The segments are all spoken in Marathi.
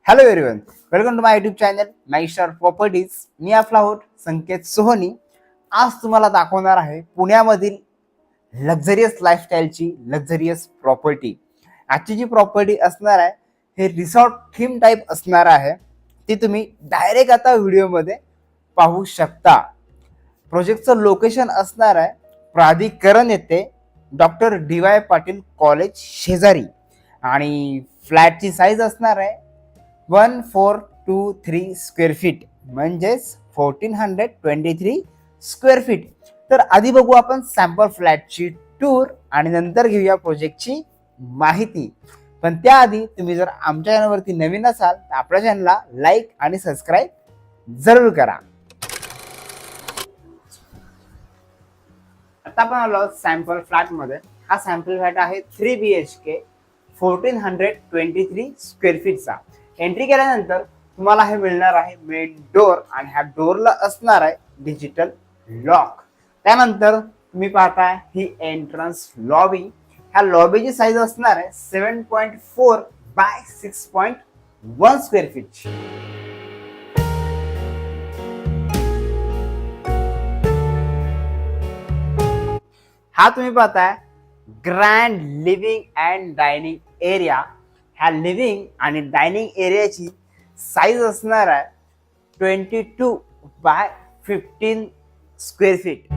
Hello everyone, welcome to my YouTube channel MyStar Properties. मी आपला होस्ट संकेत सोहनी. आज तुम्हाला दाखवणार आहे पुण्यामधील लक्झरियस लाईफस्टाईलची लक्झरियस प्रॉपर्टी. आजची जी प्रॉपर्टी असणार आहे हे रिसॉर्ट थीम टाईप असणार आहे. ती तुम्ही डायरेक्ट आता व्हिडिओमध्ये पाहू शकता. प्रोजेक्टचं लोकेशन असणार आहे प्राधिकरण येथे डॉक्टर DY पाटील कॉलेज शेजारी आणि फ्लॅटची साईज असणार आहे 1423 स्क्वेअर फीट म्हणजेच 1423 स्क्वेअर फीट. तर आधी बघू आपण सॅम्पल फ्लॅटची टूर आणि नंतर घेऊया प्रोजेक्टची माहिती. पण त्याआधी तुम्ही जर आमच्या चॅनलवरती नवीन असाल तर आपल्या चॅनलला लाईक आणि सबस्क्राईब जरूर करा. आता आपण आलो सॅम्पल फ्लॅटमध्ये. हा सॅम्पल फ्लॅट आहे 3 BHK 1423 स्क्वेअर फीटचा. एंट्री केल्यानंतर तुम्हाला हे मिळणार आहे मेन डोर आणि ह्या डोरला असणार आहे डिजिटल लॉक. त्यानंतर तुम्ही पाहताय ही एंट्रन्स लॉबी. ह्या लॉबीची साईज असणार आहे 7.4 बाय 6.1 स्क्वेअर फीट. हा तुम्ही पाहताय grand living and dining area. ह्या लिव्हिंग आणि डायनिंग एरियाची साईज असणार आहे 22 बाय 15 स्क्वेअर फीट.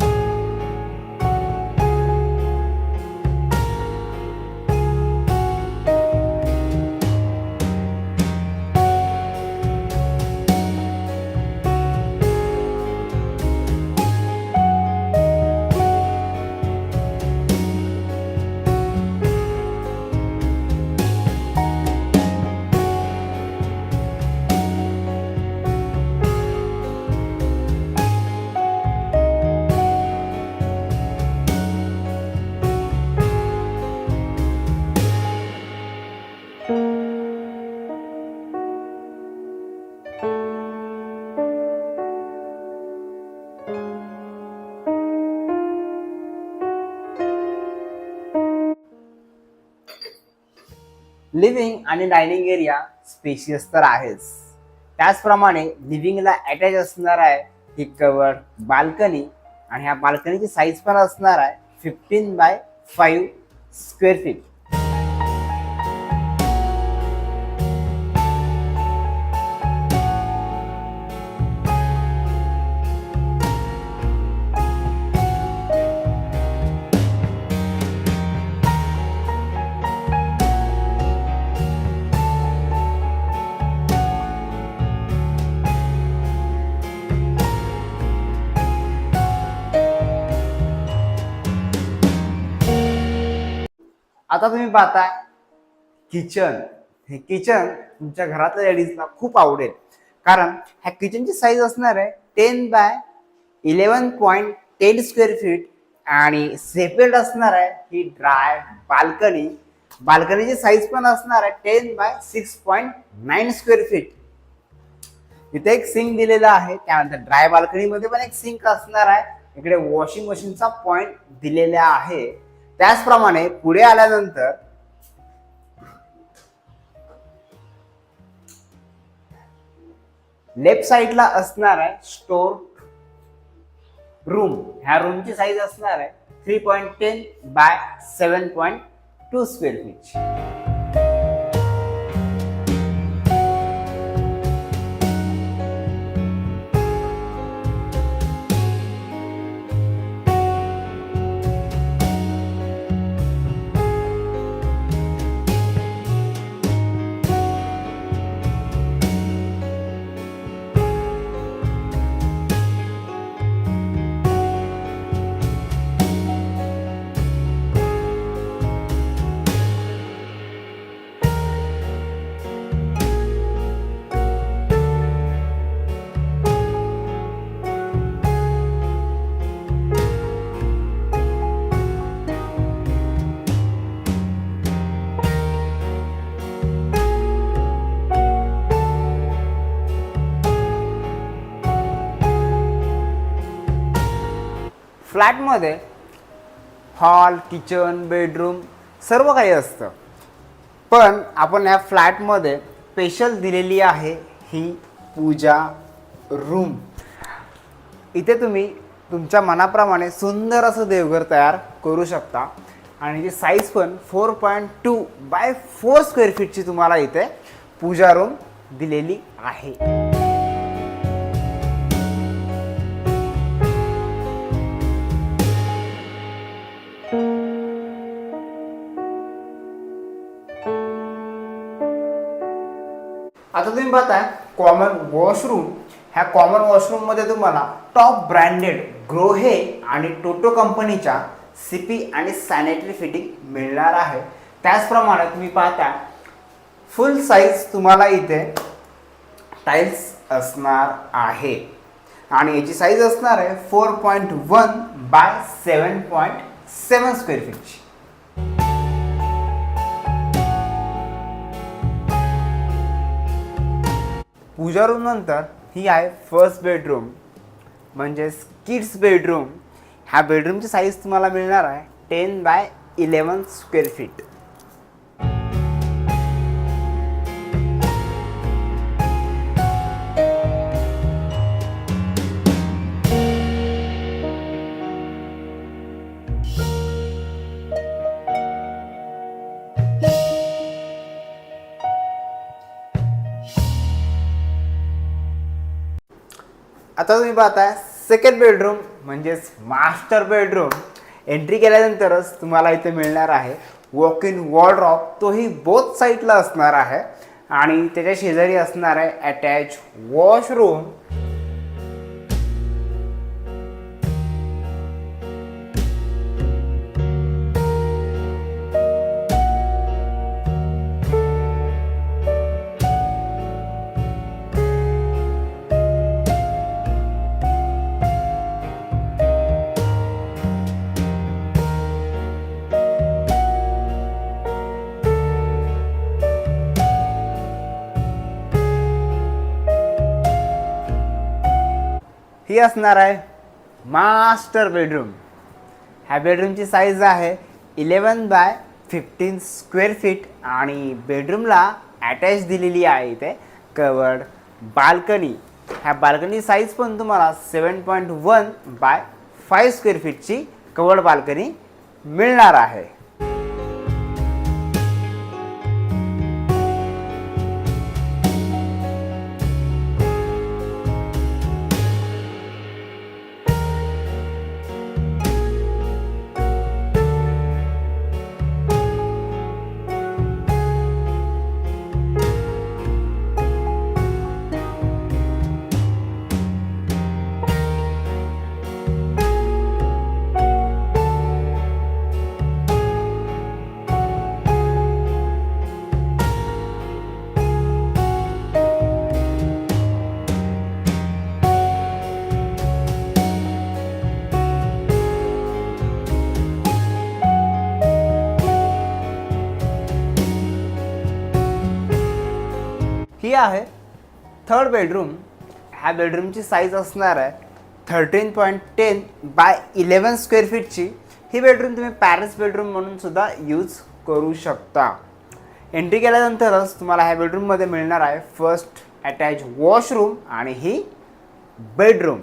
लिव्हिंग आणि डायनिंग एरिया स्पेशियस तर आहेच, त्याचप्रमाणे लिव्हिंगला अटॅच असणार आहे ही कवर्ड बाल्कनी आणि ह्या बाल्कनीची साईज पण असणार आहे 15 बाय 5 स्क्वेअर फीट. आता तुम्ही पाहताय किचन. हे किचन तुमच्या घरातल्या लेडीजला खूप आवडेल, कारण ह्या किचनची साईज असणार आहे 10 बाय 11.10 स्क्वेअर फीट आणि सेपरेट असणार आहे ही ड्राय बाल्कनी. बाल्कनीची साईज पण असणार आहे 10 बाय 6.9 स्क्वेअर फीट. इथे एक सिंक दिलेला आहे. त्यानंतर ड्राय बाल्कनीमध्ये पण एक सिंक असणार आहे. इकडे वॉशिंग मशीनचा पॉइंट दिलेला आहे. त्याचप्रमाणे पुढे आल्यानंतर लेफ्ट साइडला असणार आहे स्टोर रूम. ह्या रूमची साईज असणार आहे 3.10 बाय 7.2 स्क्वेअर फीट. फ्लॅटमध्ये हॉल, किचन, बेडरूम सर्व काही असतं. पण आपण ह्या फ्लॅटमध्ये स्पेशल दिलेली आहे ही पूजा रूम. इथे तुम्ही तुमच्या मनाप्रमाणे सुंदर असं देवघर तयार करू शकता आणि जी साईज पण 4.2x4 स्क्वेअर फीटची तुम्हाला इथे पूजा रूम दिलेली आहे. आता तुम्ही पाहताय कॉमन वॉशरूम. ह्या कॉमन वॉशरूम मध्ये तुम्हाला टॉप ब्रँडेड ग्रोहे आणि टोटो कंपनीच्या सीपी आणि सॅनिटरी फिटिंग मिळणार आहे. त्याचप्रमाणे तुम्ही पाहता फुल साईज तुम्हाला इथे टाईल्स असणार आहे आणि याची साईज असणार आहे 4.1x7.7 स्क्वेअर फीटची. पूजा रूम नंतर ही आहे फर्स्ट बेडरूम म्हणजे किड्स बेडरूम. ह्या बेडरूमची साईज तुम्हाला मिळणार आहे 10x11 स्क्वेअर फीट. आता तुम्ही पाहताय सेकंड बेडरूम म्हणजेच मास्टर बेडरूम. एंट्री केल्यानंतरच तुम्हाला इथे मिळणार आहे वॉक इन वॉर्डरोब. तोही बोथ साईडला असणार आहे आणि त्याच्या शेजारी असणार आहे अटॅच वॉशरूम. ही असणार आहे मास्टर बेडरूम. ह्या बेडरूमची साईज आहे 11x15 स्क्वेअर फीट आणि बेडरूमला अटॅच दिलेली आहे इथे कवर्ड बाल्कनी. ह्या बाल्कनी साईज पण तुम्हाला 7.1x5 स्क्वेअर फीटची कवर्ड बाल्कनी मिळणार आहे. ही आहे थर्ड बेडरूम. ह्या बेडरूमची साईज असणार आहे 13.10x11 स्क्वेअर फीटची. ही बेडरूम तुम्ही पॅरेंट्स बेडरूम म्हणून सुद्धा यूज करू शकता. एंट्री केल्यानंतरच तुम्हाला ह्या बेडरूममध्ये मिळणार आहे फर्स्ट अटॅच वॉशरूम आणि ही बेडरूम.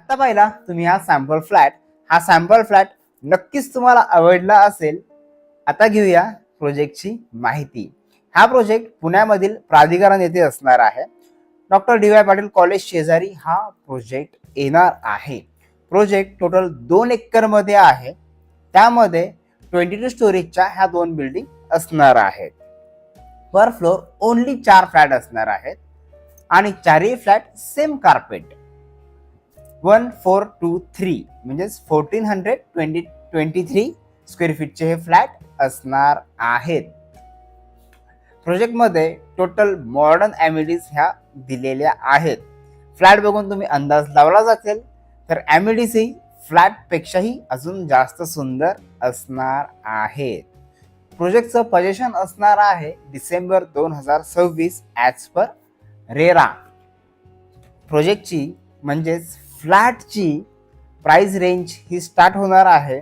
आता पाहिला तुम्ही हा सॅम्पल फ्लॅट. हा सॅम्पल फ्लॅट नक्कीच तुम्हाला आवडला असेल. आता घेऊया प्रोजेक्टची माहिती. हा प्रोजेक्ट पुण्यामधील प्राधिकरण येथे असणार आहे. Doctor D Y Patil college शेजारी हा प्रोजेक्ट येणार आहे. प्रोजेक्ट टोटल 2 एकर मध्ये आहे. त्यामध्ये 22 स्टोरीजच्या ह्या 2 बिल्डिंग असणार आहेत. पर फ्लोर ओनली 4 फ्लॅट असणार आहेत. आणि चारही फ्लॅट सेम कार्पेट 1423 म्हणजेच 1423 स्क्वेअर फीटचे हे फ्लॅट असणार आहेत. प्रोजेक्टमध्ये टोटल मॉडर्न ॲम्युनिटीज ह्या दिलेल्या आहेत. फ्लॅट बघून तुम्ही अंदाज लावला जातील तर ॲम्युनिटीज ही फ्लॅटपेक्षाही अजून जास्त सुंदर असणार आहेत. प्रोजेक्टचं पोझिशन असणार आहे डिसेंबर 2026 ॲज पर रेरा. प्रोजेक्टची म्हणजेच फ्लॅटची प्राइस रेंज ही स्टार्ट होणार आहे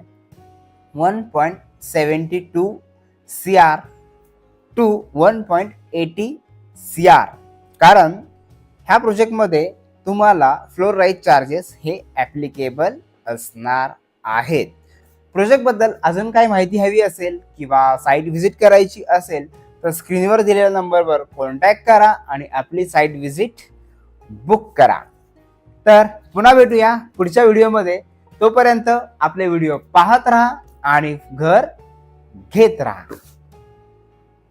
1.72 CR टू 1.80 CR. कारण ह्या प्रोजेक्टमध्ये तुम्हाला फ्लोर राईज चार्जेस हे ॲप्लिकेबल असणार आहेत. प्रोजेक्टबद्दल अजून काही माहिती हवी असेल किंवा साईट व्हिजिट करायची असेल तर स्क्रीनवर दिलेल्या नंबरवर कॉन्टॅक्ट करा आणि आपली साईट व्हिजिट बुक करा. तर पुन्हा भेटूया पुढच्या व्हिडिओमध्ये. तोपर्यंत आपले व्हिडिओ पाहत राहा आणि घर घेत राहा.